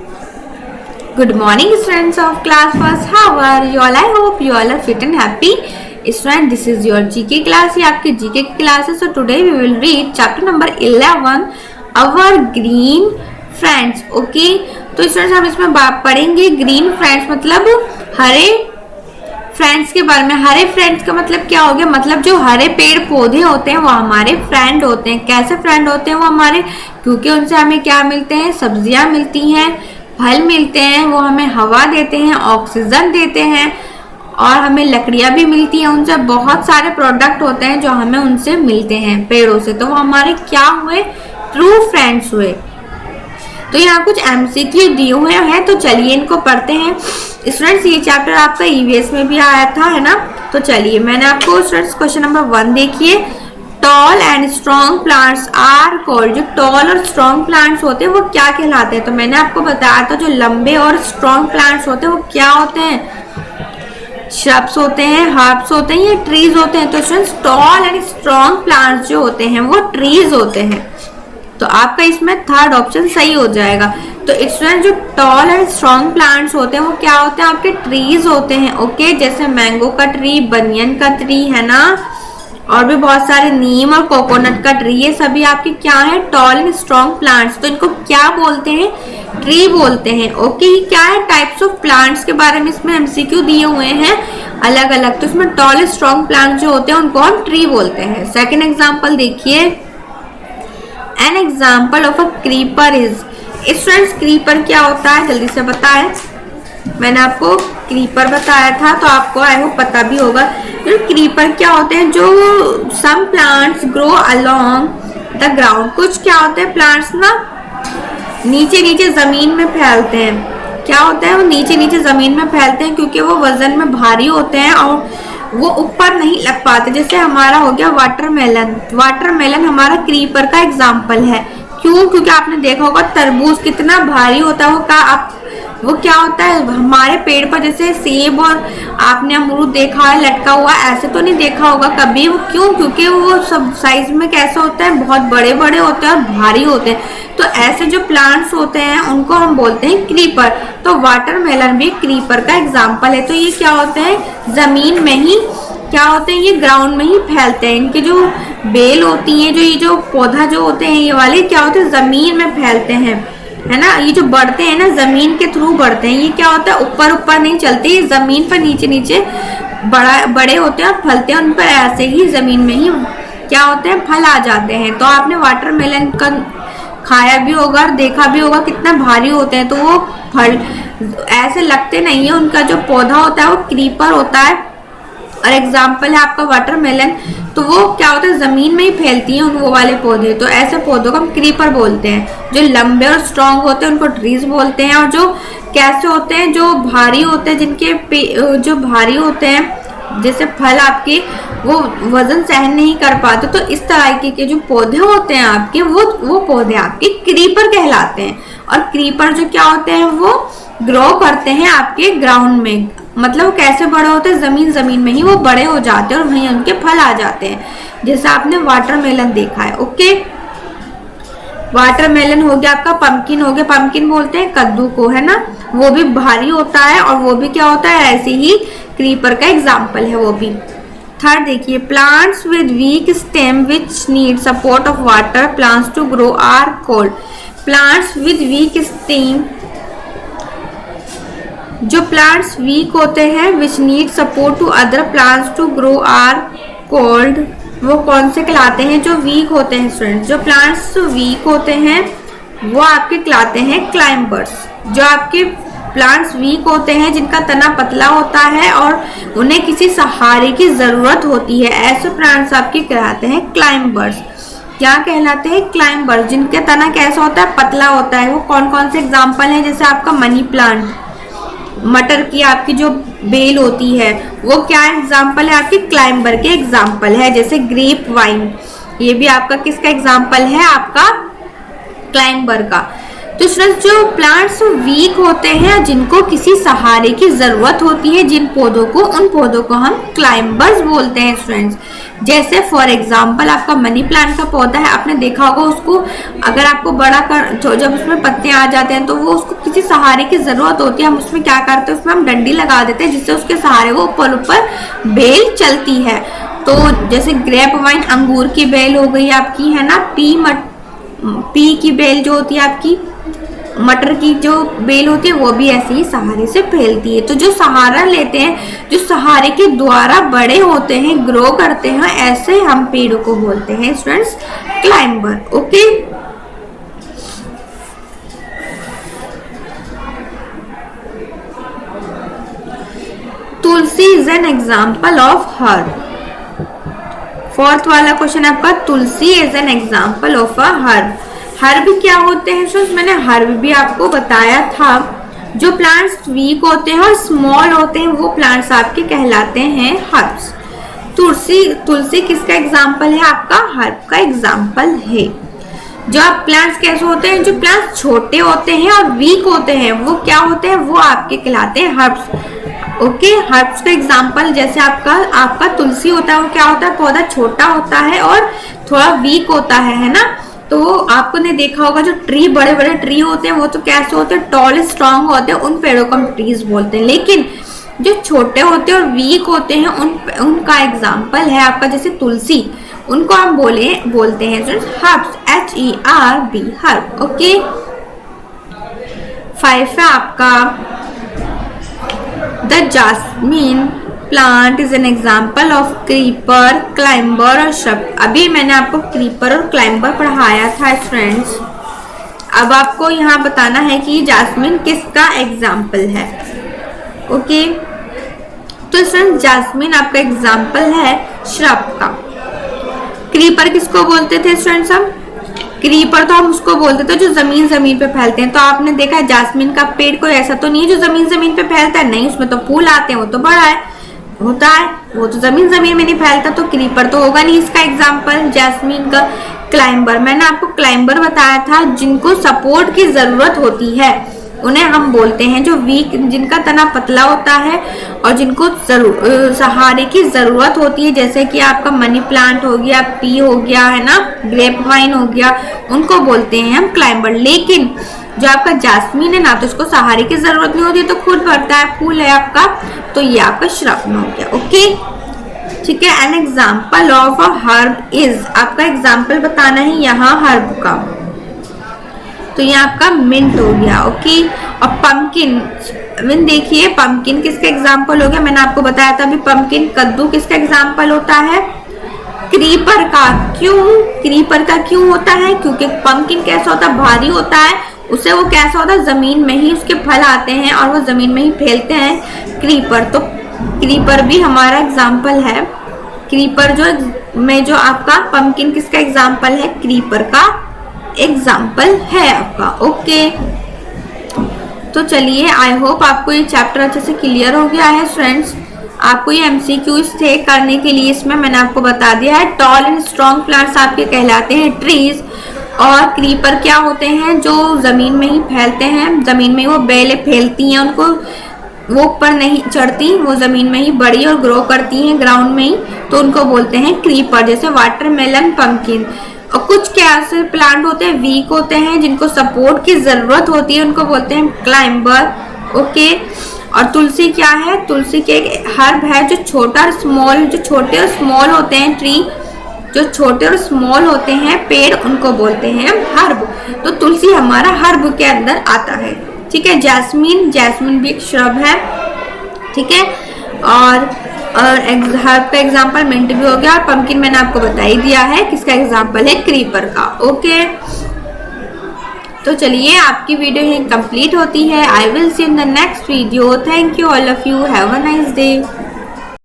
Good morning, students of class first. How are you all? I hope you all are fit and happy. Student, this is your GK class. ये आपकी GK की class है. So today we will read chapter number 11, Our Green Friends. Okay. तो students हम इसमें बात पढ़ेंगे green friends मतलब हरे फ्रेंड्स के बारे में. हरे फ्रेंड्स का मतलब क्या हो गया? मतलब जो हरे पेड़ पौधे होते हैं वो हमारे फ्रेंड होते हैं. कैसे फ्रेंड होते हैं वो हमारे? क्योंकि उनसे हमें क्या मिलते हैं? सब्जियां मिलती हैं, फल मिलते हैं, वो हमें हवा देते हैं, ऑक्सीजन देते हैं और हमें लकड़ियां भी मिलती हैं. उनसे बहुत सारे प्रोडक्ट होते हैं जो हमें उनसे मिलते हैं पेड़ों से. तो वो हमारे क्या हुए? ट्रू फ्रेंड्स हुए. तो यहाँ कुछ एमसीक्यू दिए हुए हैं, तो चलिए इनको पढ़ते हैं. स्टूडेंट्स ये चैप्टर आपका ईवीएस में भी आया था, है ना? तो चलिए मैंने आपको स्टूडेंट्स क्वेश्चन नंबर 1 देखिए. Tall and strong plants are called. जो टॉल और स्ट्रॉन्ग प्लांट्स होते हैं वो क्या कहलाते हैं? तो मैंने आपको बताया था जो लंबे और स्ट्रॉन्ग प्लांट्स होते हैं वो क्या होते हैं? श्रब्स होते हैं, हर्ब्स होते हैं या ट्रीज होते हैं? तो students toll and strong plants जो होते हैं वो ट्रीज होते हैं. तो आपका इसमें थर्ड ऑप्शन सही हो जाएगा. तो स्टूडेंट जो टॉल एंड स्ट्रॉन्ग प्लांट्स होते हैं वो क्या होते हैं? आपके ट्रीज होते हैं. ओके, जैसे मैंगो का ट्री, बनियन का ट्री, है ना, और भी बहुत सारे नीम और कोकोनट का ट्री, ये सभी आपके क्या है? Toll and strong plants. तो इनको क्या बोलते हैं? ट्री बोलते हैं. ओके, ये क्या है? टाइप्स ऑफ प्लांट्स के बारे में इसमें एमसीक्यू दिए हुए हैं अलग अलग. तो इसमें टॉल स्ट्रॉन्ग प्लांट्स जो होते हैं उनको हम ट्री बोलते हैं. सेकेंड एग्जाम्पल देखिए. N example of a creeper is. Students creeper क्या होता है? जल्दी से बताएं. मैंने आपको क्रीपर बताया था तो आपको आई होप पता भी होगा. तो क्रीपर क्या होते हैं? जो some plants grow along the ground. कुछ क्या होते हैं प्लांट्स ना नीचे नीचे जमीन में फैलते हैं. क्या होता है? वो नीचे नीचे जमीन में फैलते हैं क्योंकि वो वजन में भारी होते हैं और वो ऊपर नहीं लग पाते. जैसे हमारा हो गया वाटरमेलन. वाटरमेलन हमारा क्रीपर का एग्जाम्पल है. क्यों? क्योंकि आपने देखा होगा तरबूज कितना भारी होता है. वो क्या होता है? हमारे पेड़ पर जैसे सेब और आपने अमरूद देखा है लटका हुआ, ऐसे तो नहीं देखा होगा कभी. वो क्यों? क्योंकि वो सब साइज में कैसा होता है? बहुत बड़े बड़े होते हैं और भारी होते हैं. तो ऐसे जो प्लांट्स होते हैं उनको हम बोलते हैं क्रीपर. तो वाटरमेलन भी क्रीपर का एग्जाम्पल है. तो ये क्या होते हैं? जमीन में ही क्या होते हैं? ये ग्राउंड में ही फैलते हैं. इनके जो बेल होती हैं, जो ये जो पौधा जो होते हैं ये वाले क्या होते हैं? जमीन में फैलते हैं, है ना. ये जो बढ़ते हैं ना जमीन के थ्रू बढ़ते हैं. ये क्या होता है? ऊपर ऊपर नहीं चलते, ये जमीन पर नीचे नीचे बड़े होते हैं और फलते हैं. उन पर ऐसे ही जमीन में ही क्या होते हैं? फल आ जाते हैं. तो आपने वाटरमेलन का खाया भी होगा और देखा भी होगा कितना भारी होते हैं. तो वो फल ऐसे लगते नहीं है. उनका जो पौधा होता है वो क्रीपर होता है और एग्जाम्पल है आपका वाटरमेलन. तो वो क्या होता है? जमीन में ही फैलती हैं वो वाले पौधे. तो ऐसे पौधों को हम क्रीपर बोलते हैं. जो लंबे और स्ट्रॉन्ग होते हैं उनको ट्रीज बोलते हैं. और जो कैसे होते हैं? जो भारी होते हैं, जिनके जो भारी होते हैं जैसे फल आपके वो वजन सहन नहीं कर पाते, तो इस तरह के जो पौधे होते हैं आपके वो पौधे आपके क्रीपर कहलाते हैं. और क्रीपर जो क्या होते हैं? वो ग्रो करते हैं आपके ग्राउंड में. मतलब कैसे बड़े होते हैं? जमीन में ही वो बड़े हो जाते हैं और वहीं उनके फल आ जाते हैं, जैसे आपने वाटरमेलन देखा है. ओके, वाटरमेलन हो गया आपका. पंपकिन हो गया. पंपकिन बोलते हैं कद्दू को, है ना. वो भी भारी होता है और वो भी क्या होता है? ऐसे ही क्रीपर का एग्जाम्पल है वो भी. थर्ड देखिए. Plants with weak stem which need support of water plants to grow are called. Plants with weak stem, जो प्लांट्स वीक होते हैं which need support to other plants to grow are called. वो कौन से कहलाते हैं? जो वीक होते हैं स्टूडेंट्स. जो प्लांट्स वीक होते हैं वो आपके कहलाते हैं क्लाइंबर्स. जो आपके प्लांट्स वीक होते हैं, जिनका तना पतला होता है और उन्हें किसी सहारे की जरूरत होती है, ऐसे प्लांट्स आपके कहलाते हैं क्लाइंबर्स. क्या कहलाते हैं? क्लाइंबर्स. जिनका तना कैसा होता है? पतला होता है. वो कौन कौन से एग्जाम्पल हैं? जैसे आपका मनी प्लांट, मटर की आपकी जो बेल होती है वो क्या एग्जाम्पल है? आपके क्लाइंबर के एग्जाम्पल है. जैसे ग्रेप वाइन, ये भी आपका किसका एग्जाम्पल है? आपका क्लाइंबर का. तो स्टूडेंट्स जो प्लांट्स वीक होते हैं, जिनको किसी सहारे की जरूरत होती है, जिन पौधों को, उन पौधों को हम क्लाइंबर्स बोलते हैं स्टूडेंट्स। जैसे फॉर एग्जांपल आपका मनी प्लांट का पौधा है, आपने देखा होगा उसको अगर आपको बड़ा कर, जब उसमें पत्ते आ जाते हैं तो वो उसको किसी सहारे की जरूरत होती है, हम उसमें क्या करते हैं, उसमें हम डंडी लगा देते हैं जिससे उसके सहारे वो ऊपर ऊपर बेल चलती है। तो जैसे ग्रेप वाइन अंगूर की बेल हो गई आपकी, है ना, पी की बेल जो होती है आपकी, मटर की जो बेल होती है वो भी ऐसे ही सहारे से फैलती है। तो जो सहारा लेते हैं, जो सहारे के द्वारा बड़े होते हैं, ग्रो करते हैं, ऐसे हम पेड़ों को बोलते हैं students climber. Okay, tulsi is an example of herb. Fourth वाला क्वेश्चन आपका, tulsi is an example of a herb. Herb क्या होते हैं स्टूडेंट्स, मैंने हर्ब भी आपको बताया था। जो प्लांट्स वीक होते हैं और स्मॉल होते हैं वो प्लांट्स आपके कहलाते हैं हर्ब्स। तुलसी किसका एग्जाम्पल है, आपका हर्ब का एग्जाम्पल है। जो आप प्लांट्स कैसे होते हैं, जो प्लांट्स छोटे होते हैं और वीक होते हैं वो क्या होते हैं, वो आपके कहलाते हैं हर्ब्स। ओके, हर्ब्स का एग्जाम्पल जैसे आपका तुलसी होता है, वो क्या होता है, पौधा छोटा होता है और थोड़ा वीक होता है ना। तो आपको ने देखा होगा जो ट्री, बड़े बड़े ट्री होते हैं वो तो कैसे होते हैं, टॉल स्ट्रांग होते हैं, उन पेड़ों को हम ट्रीज बोलते हैं। लेकिन जो छोटे होते हैं और वीक होते हैं उनका एग्जाम्पल है आपका जैसे तुलसी, उनको हम बोलते हैं हर्ब्स, HERB, हर्ब। ओके, 5 है आपका, the Jasmine plant is an example of creeper, climber और श्रब। अभी मैंने आपको क्रीपर और क्लाइंबर पढ़ाया था फ्रेंड्स। अब आपको यहाँ बताना है कि जास्मीन किसका एग्जाम्पल है। ओके, तो फ्रेंड्स जास्मीन आपका एग्जाम्पल है श्रब का। क्रीपर किसको बोलते थे स्टूडेंट्स हम, क्रीपर तो हम उसको बोलते थे जो जमीन पे फैलते हैं। तो आपने देखा है जास्मीन का पेड़ कोई ऐसा तो नहीं है जो जमीन पे फैलता है, नहीं, उसमें तो फूल आते हैं, वो तो बड़ा होता है, वो तो जमीन में नहीं फैलता, तो क्रीपर तो होगा नहीं इसका एग्जाम्पल जास्मीन का। क्लाइंबर, मैंने आपको क्लाइंबर बताया था, जिनको सपोर्ट की जरूरत होती है उन्हें हम बोलते हैं जो वीक, जिनका तना पतला होता है और जिनको सहारे की जरूरत होती है, जैसे कि आपका मनी प्लांट हो गया, पी हो गया, है ना, ग्रेप वाइन हो गया, उनको बोलते हैं हम क्लाइंबर। लेकिन जो आपका जास्मीन है ना, तो इसको सहारे की जरूरत नहीं होती, तो खुद बढ़ता है, फूल है आपका, तो ये आपका श्रब में हो गया। ओके, ठीक है। N example of a herb is, आपका एग्जाम्पल बताना है यहाँ हर्ब का, तो ये आपका मिंट हो गया। ओके, और पंपकिन, देखिए पंपकिन किसका एग्जाम्पल हो गया, मैंने आपको बताया था अभी, पंपकिन कद्दू किसका एग्जाम्पल होता है, क्रीपर का। क्यों क्रीपर का क्यों होता है, क्योंकि पंपकिन कैसा होता है, भारी होता है, उसे वो कैसा होता है, जमीन में ही उसके फल आते हैं और वो जमीन में ही फैलते हैं। क्रीपर, तो क्रीपर भी हमारा एग्जाम्पल है। क्रीपर जो आपका पंपकिन किसका एग्जाम्पल है, क्रीपर का एग्जाम्पल है आपका। ओके, तो चलिए, आई होप आपको ये चैप्टर अच्छे से क्लियर हो गया है फ्रेंड्स। आपको ये MCQs थे करने के लिए, इसमें मैंने आपको बता दिया है। टॉल एंड स्ट्रॉन्ग प्लांट्स आपके कहलाते हैं ट्रीज, और क्रीपर क्या होते हैं, जो जमीन में ही फैलते हैं, जमीन में वो बेलें फैलती हैं, उनको वो ऊपर नहीं चढ़ती, वो जमीन में ही बड़ी और ग्रो करती हैं ग्राउंड में ही, तो उनको बोलते हैं क्रीपर। जैसे वाटरमेलन, पंपकिन। और कुछ क्या ऐसे प्लांट होते हैं वीक होते हैं, जिनको सपोर्ट की जरूरत होती है, उनको बोलते हैं क्लाइंबर। ओके, और तुलसी क्या है, तुलसी के एक हर्ब है जो छोटा और स्मॉल, जो छोटे और स्मॉल होते हैं ट्री, जो छोटे और स्मॉल होते हैं पेड़, उनको बोलते हैं हर्ब। तो तुलसी हमारा हर्ब के अंदर आता है। ठीक है, जैस्मीन भी एक श्रब है। ठीक है, और हर्ब का एग्जाम्पल मिंट भी हो गया, और पंपकिन मैंने आपको बता ही दिया है किसका एग्जाम्पल है, क्रीपर का। ओके, तो चलिए आपकी वीडियो यहीं कंप्लीट होती है। I will see in the next video. Thank you all of you, have a nice day.